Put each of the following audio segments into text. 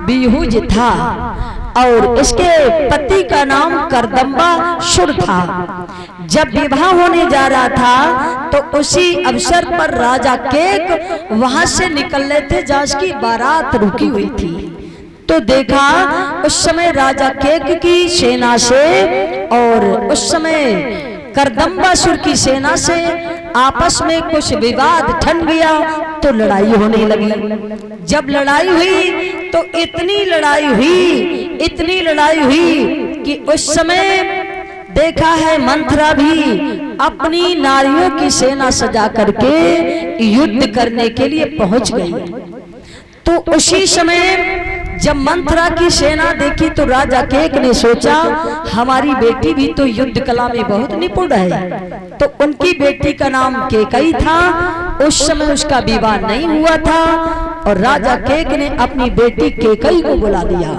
बिहुज था और इसके पति का नाम करदम्बासुर था। जब विवाह होने जा रहा था तो उसी अवसर पर राजा केक वहां से निकल रहे थे जहां की बारात रुकी हुई थी। तो देखा उस समय राजा केक की सेना से और उस समय करदम्बासुर की सेना से आपस में कुछ विवाद ठन गया तो लड़ाई होने लगी। जब लड़ाई हुई तो इतनी लड़ाई हुई कि उस समय देखा है मंथरा भी अपनी नारियों की सेना सजा करके युद्ध करने के लिए पहुंच गई। तो उसी समय जब मंथरा की सेना देखी तो राजा केक ने सोचा हमारी बेटी भी तो युद्ध कला में बहुत निपुण है। तो उनकी बेटी का नाम केकई था। उस समय उसका विवाह नहीं हुआ था और राजा केक ने अपनी बेटी केकई को बुला दिया।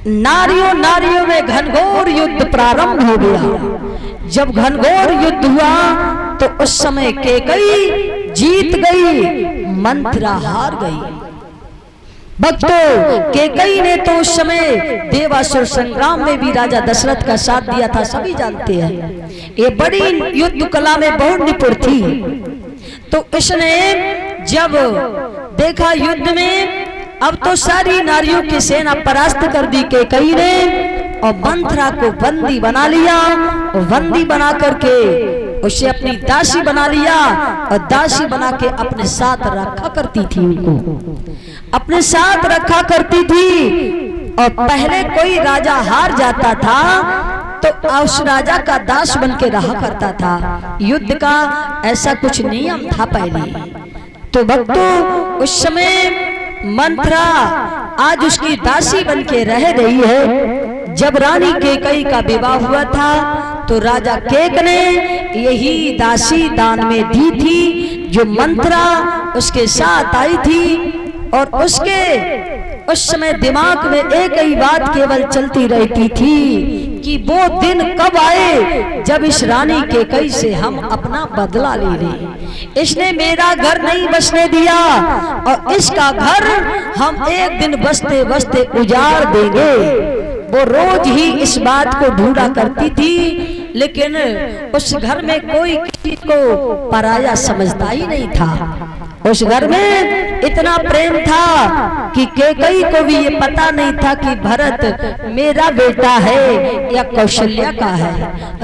नारियों में घनघोर युद्ध प्रारंभ हो गया। जब घनघोर युद्ध हुआ तो उस समय केकई जीत गई, मंथरा हार गई। भक्तों, केकई ने तो उस समय देवासुर संग्राम में भी राजा दशरथ का साथ दिया था, सभी जानते हैं। ये बड़ी युद्ध कला में बहुत निपुण थी। तो इसने जब देखा युद्ध में अब तो सारी नारियों की सेना परास्त कर दी केकई ने और मंथरा को बंदी बना लिया और बंदी बना करके उसे अपनी दासी बना लिया और दासी बना के अपने साथ रखा करती थी, उनको अपने साथ रखा करती थी। और पहले कोई राजा हार जाता था तो उस राजा का दास बन के रहा करता था। युद्ध का ऐसा कुछ नियम था पहले। तो भक्तों, उस समय मंथरा आज उसकी दासी बन के रह रही है। जब रानी केकई का विवाह हुआ था तो राजा केक ने यही दासी दान में दी थी, जो मंथरा उसके साथ आई थी। और उसके उस समय दिमाग में एक ही बात केवल चलती रहती थी कि वो दिन कब आए जब इस रानी केकई से हम अपना बदला ले लें। इसने मेरा घर नहीं बसने दिया और इसका घर हम एक दिन बसते बसते उजाड़ देंगे। वो रोज ही इस बात को ढूंढा करती थी, लेकिन उस घर में कोई किसी को पराया समझता ही नहीं था। उस घर में इतना प्रेम था कि केकई को भी ये पता नहीं था कि भरत मेरा बेटा है या कौशल्या का है,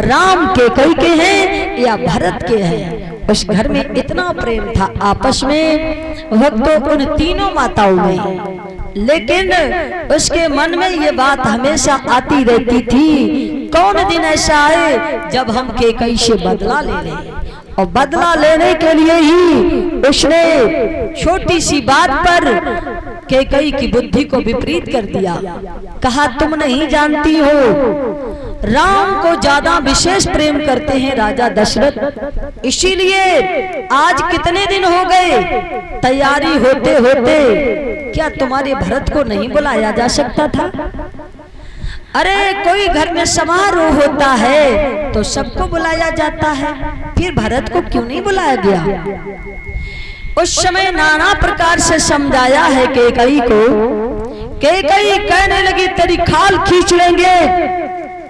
राम केकई के हैं या भरत के हैं। उस घर में इतना प्रेम था आपस में भक्तों उन तीनों माताओं में। लेकिन उसके मन में ये बात हमेशा आती रहती थी, कौन दिन ऐसा आए जब हम केकई से बदला ले लें। और बदला लेने के लिए ही उसने छोटी सी बात पर केकई की बुद्धि को विपरीत कर दिया। कहा तुम नहीं जानती हो, राम को ज्यादा विशेष प्रेम करते हैं राजा दशरथ, इसीलिए आज कितने दिन हो गए तैयारी होते होते क्या तुम्हारे भरत को नहीं बुलाया जा सकता था? अरे कोई घर में समारोह होता है तो सबको बुलाया जाता है, फिर भरत को क्यों नहीं बुलाया गया? उस समय नाना प्रकार से समझाया है केकई को। केकई कहने लगी तेरी खाल खींच लेंगे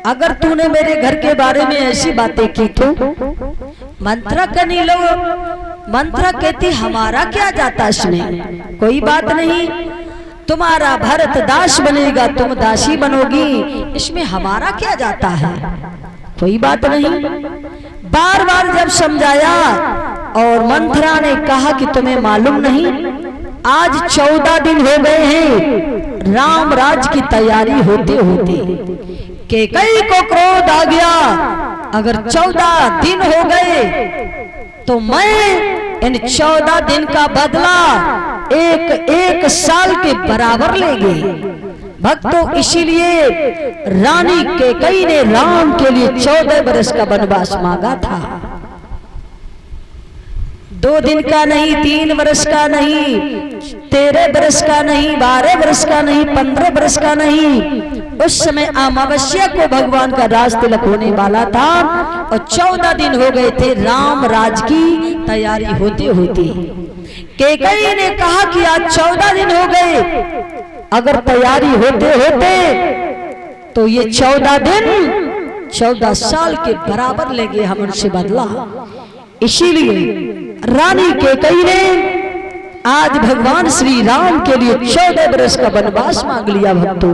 अगर तूने मेरे घर के बारे में ऐसी बातें की तो। मंथरा करनी लो, मंथरा कहती हमारा क्या जाता इसमें, कोई बात नहीं, तुम्हारा भरत दास बनेगा, तुम दासी बनोगी, इसमें हमारा क्या जाता है, कोई बात नहीं। बार बार जब समझाया और मंथरा ने कहा कि तुम्हें मालूम नहीं, आज 14 दिन हो गए हैं राम राज की तैयारी होते होते। केकई को क्रोध आ गया, अगर 14 दिन हो गए तो मैं इन 14 दिन का बदला एक साल के बराबर लेंगे। भक्तों, इसीलिए रानी केकई ने राम के लिए 14 वर्ष का वनवास मांगा था। 2 दिन का नहीं, 3 वर्ष का नहीं, 13 वर्ष का नहीं, 12 वर्ष का नहीं, 15 वर्ष का नहीं। उस समय अमावस्या को भगवान का राज तिलक होने वाला था और 14 दिन हो गए थे राम राज की तैयारी होते होते। केकई ने कहा कि आज 14 दिन हो गए अगर तैयारी होते होते तो ये 14 दिन 14 साल के बराबर लेंगे हम उनसे बदला। इसीलिए रानी कैकेयी ने आज भगवान श्री राम के लिए 14 वर्ष का वनवास मांग लिया। भक्तों,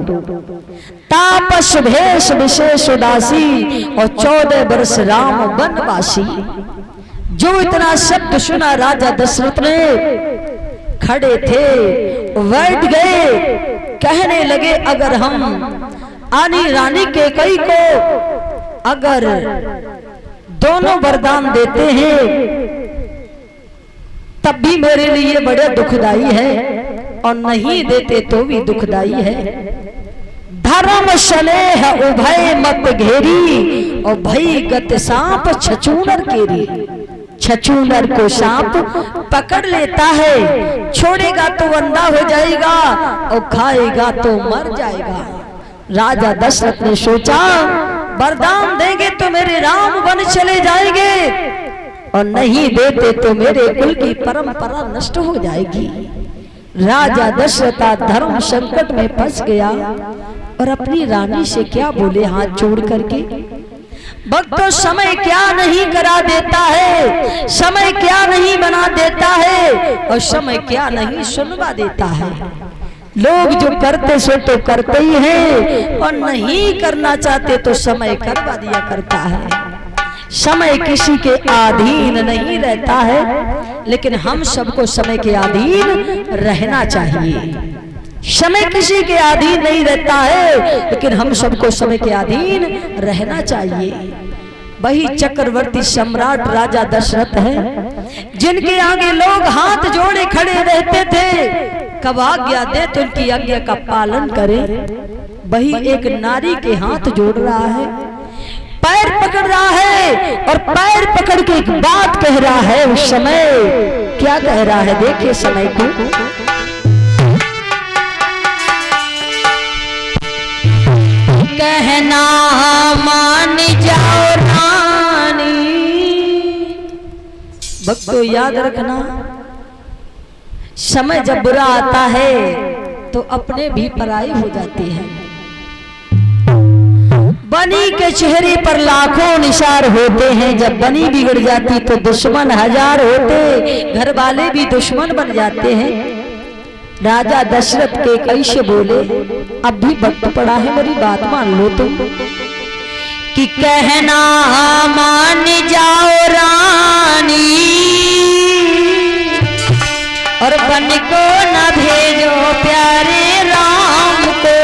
तापस भेष विशेष उदासी और 14 वर्ष राम वनवासी। जो इतना शब्द सुना राजा दशरथ ने, खड़े थे, बैठ गए, कहने लगे अगर हम आनी रानी कैकेयी को अगर दोनों वरदान देते हैं तब भी मेरे लिए बड़े दुखदाई है, और नहीं देते तो भी दुखदाई है। धर्म स्नेह उभय मत घेरी, और भई गत सांप छछूनर केरी। छछूनर को सांप पकड़ लेता है, छोड़ेगा तो अंधा हो जाएगा और खाएगा तो मर जाएगा। राजा दशरथ ने सोचा वरदान देंगे तो मेरे राम वन चले जाएंगे, और नहीं देते तो मेरे कुल की परंपरा नष्ट हो जाएगी। राजा दशरथ धर्म संकट में फंस गया और अपनी रानी से क्या बोले हाथ जोड़ करके, भक्तों समय क्या नहीं करा देता है, समय क्या नहीं बना देता है, और समय क्या नहीं सुनवा देता है। लोग जो करते सो तो करते ही हैं, और नहीं करना चाहते तो समय करवा दिया करता है। समय किसी के अधीन नहीं रहता है, लेकिन हम सबको समय के अधीन रहना चाहिए। समय किसी के अधीन नहीं रहता है, लेकिन हम सबको समय के अधीन रहना चाहिए। वही चक्रवर्ती सम्राट राजा दशरथ है, जिनके आगे लोग हाथ जोड़े खड़े रहते थे, कब आज्ञा दे तो उनकी आज्ञा का पालन करें। वही एक नारी के हाथ जोड़ रहा है, पैर पकड़ रहा है, और पैर पकड़ के एक बात कह रहा है। उस समय क्या कह रहा है, देखिए समय को। कहना मान जाओ रानी। भक्तों याद रखना, समय जब बुरा आता है तो अपने भी पराई हो जाती है। बनी के चेहरे पर लाखों निशार होते हैं, जब बनी बिगड़ जाती तो दुश्मन हजार होते, घर वाले भी दुश्मन बन जाते हैं। राजा दशरथ के कैसे बोले, अब भी वक्त पड़ा है, मेरी बात मान लो तुम। कि कहना मान जाओ रानी, और बन को न भेजो प्यारे राम को।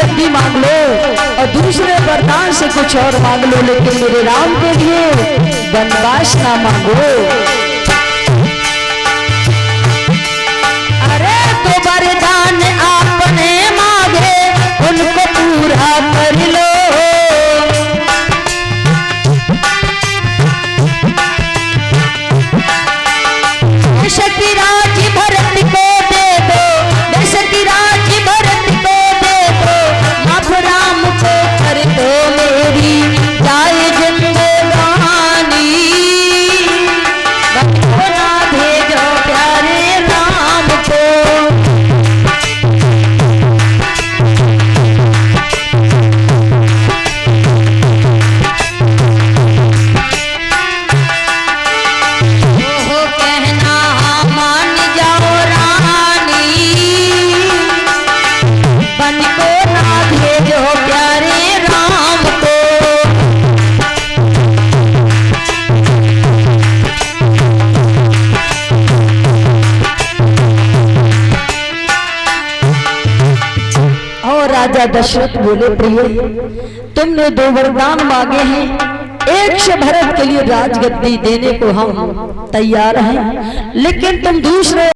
गद्दी मांग लो और दूसरे वरदान से कुछ और मांग लो, लेकिन मेरे राम के लिए वनवास ना मांगो। अरे तो वरदान आपने मांगे उनको पूरा कर लो। राज भरत को दे दो, राज भरत को दे दो, माफ राम को कर दो मेरी जाए जिंदगानी। ना भेजो प्यारे राम को। राजा दशरथ बोले, प्रिय तुमने 2 वरदान मांगे हैं, एक से भरत के लिए राजगद्दी देने को हम तैयार हैं, लेकिन तुम दूसरे